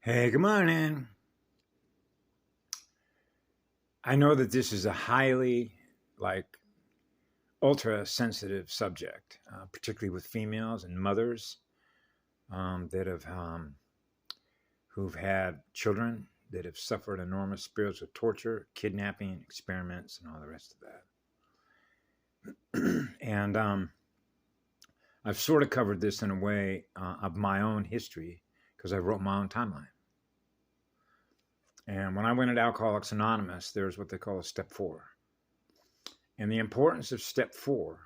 Hey, good morning. I know that this is a highly, ultra sensitive subject, particularly with females and mothers that have, who've had children that have suffered enormous spiritual torture, kidnapping, experiments, and all the rest of that. And I've sort of covered this in a way of my own history because I wrote my own timeline. And when I went into Alcoholics Anonymous, there's what they call a step 4. And the importance of step 4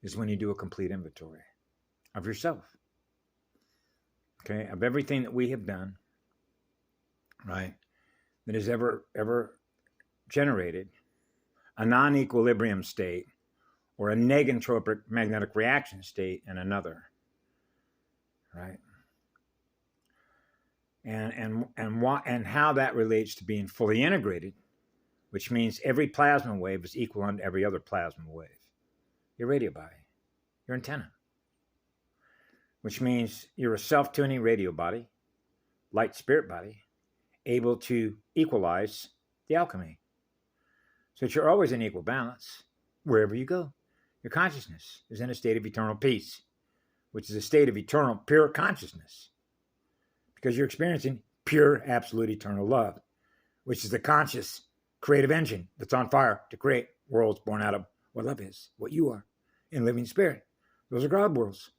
is when you do a complete inventory of yourself, okay, of everything that we have done, right, that has ever generated a non-equilibrium state or a negentropic magnetic reaction state in another, right? And how that relates to being fully integrated, which means every plasma wave is equal on every other plasma wave. Your radio body, your antenna, which means you're a self-tuning radio body, light spirit body, able to equalize the alchemy. So that you're always in equal balance wherever you go. Your consciousness is in a state of eternal peace, which is a state of eternal, pure consciousness, because you're experiencing pure, absolute, eternal love, which is the conscious, creative engine that's on fire to create worlds born out of what love is, what you are, in living spirit. Those are God worlds.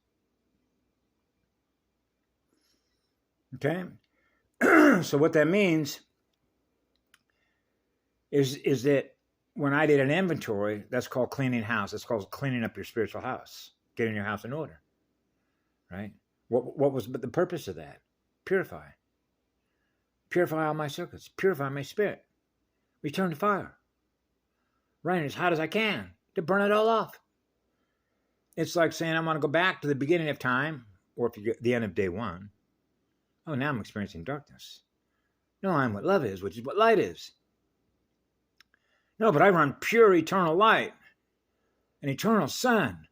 Okay? So what that means is that when I did an inventory, that's called cleaning house. That's called cleaning up your spiritual house, getting your house in order, right? What was the purpose of that? Purify all my circuits, purify my spirit, return to fire, running as hot as I can to burn it all off. It's like saying I want to go back to the beginning of time, or if you get the end of day 1. Oh, now I'm experiencing darkness. No, I'm what love is, which is what light is. No, but I run pure eternal light, an eternal sun.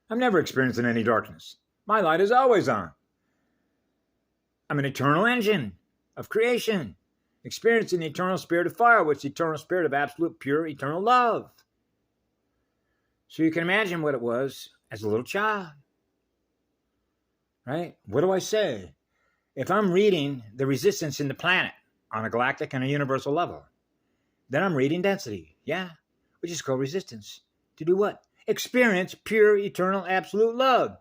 I'm never experiencing any darkness. My light is always on. I'm an eternal engine of creation, experiencing the eternal spirit of fire, which is the eternal spirit of absolute, pure, eternal love. So you can imagine what it was as a little child, right? What do I say? If I'm reading the resistance in the planet on a galactic and a universal level, then I'm reading density, which is called resistance. To do what? Experience pure, eternal, absolute love,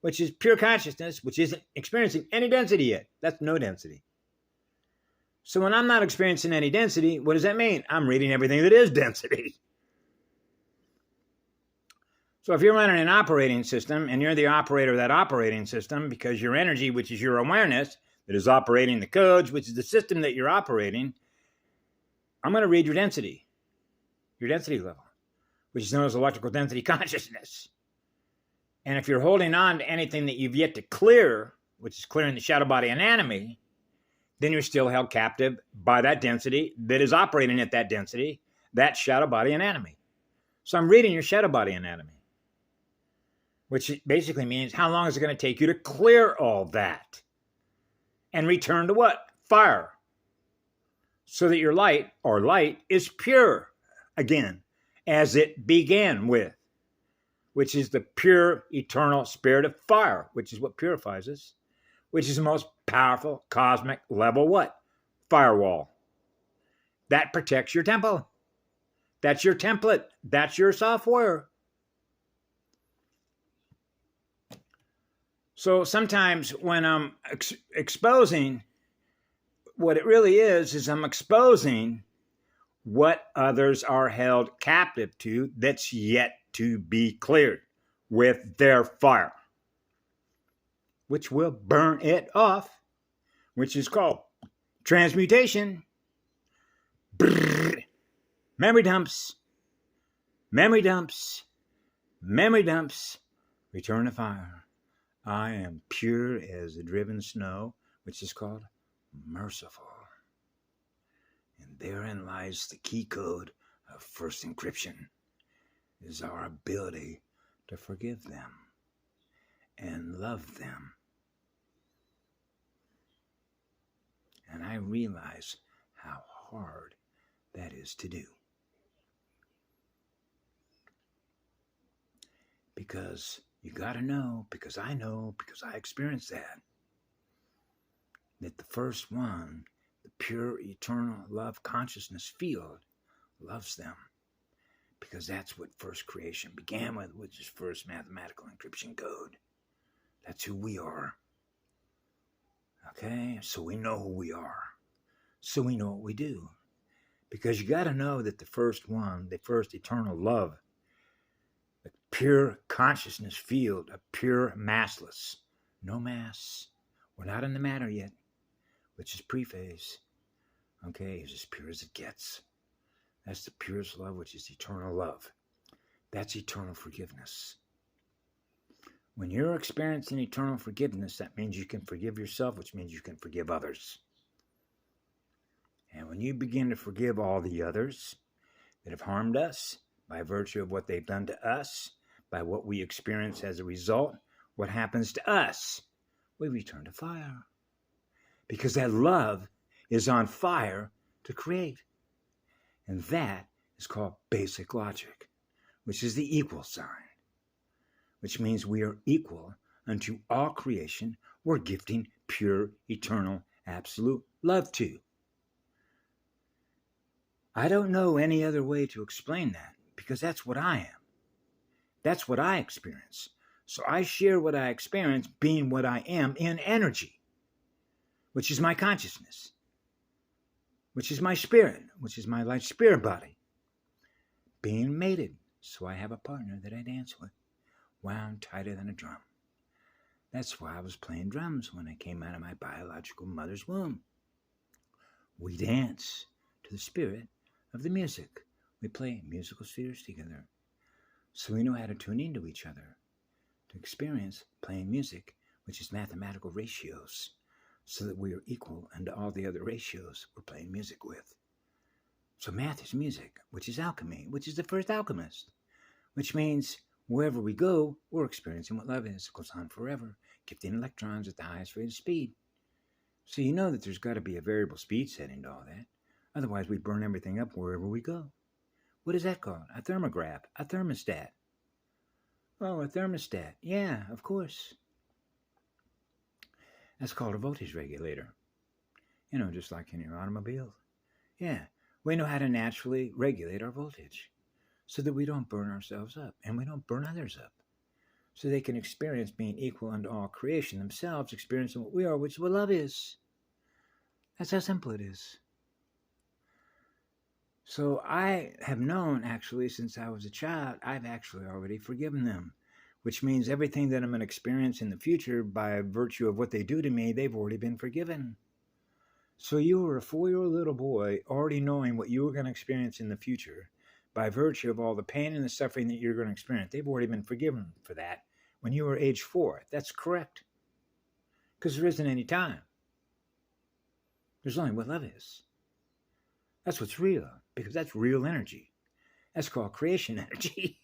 which is pure consciousness, which isn't experiencing any density yet. That's no density. So when I'm not experiencing any density, what does that mean? I'm reading everything that is density. So if you're running an operating system and you're the operator of that operating system because your energy, which is your awareness, that is operating the codes, which is the system that you're operating, I'm going to read your density level, which is known as electrical density consciousness. And if you're holding on to anything that you've yet to clear, which is clearing the shadow body anatomy, then you're still held captive by that density that is operating at that density, that shadow body anatomy. So I'm reading your shadow body anatomy, which basically means how long is it going to take you to clear all that and return to what? Fire. So that your light is pure again, as it began with, which is the pure, eternal spirit of fire, which is what purifies us, which is the most powerful cosmic level what? Firewall. That protects your temple. That's your template. That's your software. So sometimes when I'm exposing, what it really is I'm exposing what others are held captive to that's yet to be cleared with their fire, which will burn it off, which is called transmutation. Brrr. Memory dumps. Return to fire. I am pure as the driven snow, which is called merciful. And therein lies the key code of first encryption, is our ability to forgive them and love them. And I realize how hard that is to do. Because you got to know, because I experienced that the first one, the pure eternal love consciousness field, loves them. Because that's what first creation began with, which is first mathematical encryption code. That's who we are. Okay? So we know who we are. So we know what we do. Because you got to know that the first one, the first eternal love, the pure consciousness field of pure massless. No mass. We're not in the matter yet, which is pre-phase. Okay? It's as pure as it gets. That's the purest love, which is eternal love. That's eternal forgiveness. When you're experiencing eternal forgiveness, that means you can forgive yourself, which means you can forgive others. And when you begin to forgive all the others that have harmed us by virtue of what they've done to us, by what we experience as a result, what happens to us? We return to fire. Because that love is on fire to create. And that is called basic logic, which is the equal sign, which means we are equal unto all creation we're gifting pure, eternal, absolute love to. I don't know any other way to explain that, because that's what I am. That's what I experience. So I share what I experience being what I am in energy, which is my consciousness, which is my spirit, which is my light spirit body, being mated. So I have a partner that I dance with, wound tighter than a drum. That's why I was playing drums when I came out of my biological mother's womb. We dance to the spirit of the music. We play musical spheres together. So we know how to tune into each other, to experience playing music, which is mathematical ratios, so that we are equal unto all the other ratios we're playing music with. So math is music, which is alchemy, which is the first alchemist, which means wherever we go, we're experiencing what love is. It goes on forever, gifting electrons at the highest rate of speed. So you know that there's got to be a variable speed setting to all that. Otherwise, we burn everything up wherever we go. What is that called? A thermograph, a thermostat. Oh, a thermostat. Yeah, of course. That's called a voltage regulator. You know, just like in your automobile. Yeah, we know how to naturally regulate our voltage so that we don't burn ourselves up and we don't burn others up. So they can experience being equal unto all creation themselves, experiencing what we are, which is what love is. That's how simple it is. So I have known, actually, since I was a child, I've actually already forgiven them, which means everything that I'm going to experience in the future by virtue of what they do to me, they've already been forgiven. So you were a 4-year-old little boy already knowing what you were going to experience in the future by virtue of all the pain and the suffering that you're going to experience. They've already been forgiven for that when you were age 4. That's correct. Because there isn't any time. There's only what love is. That's what's real, because that's real energy. That's called creation energy.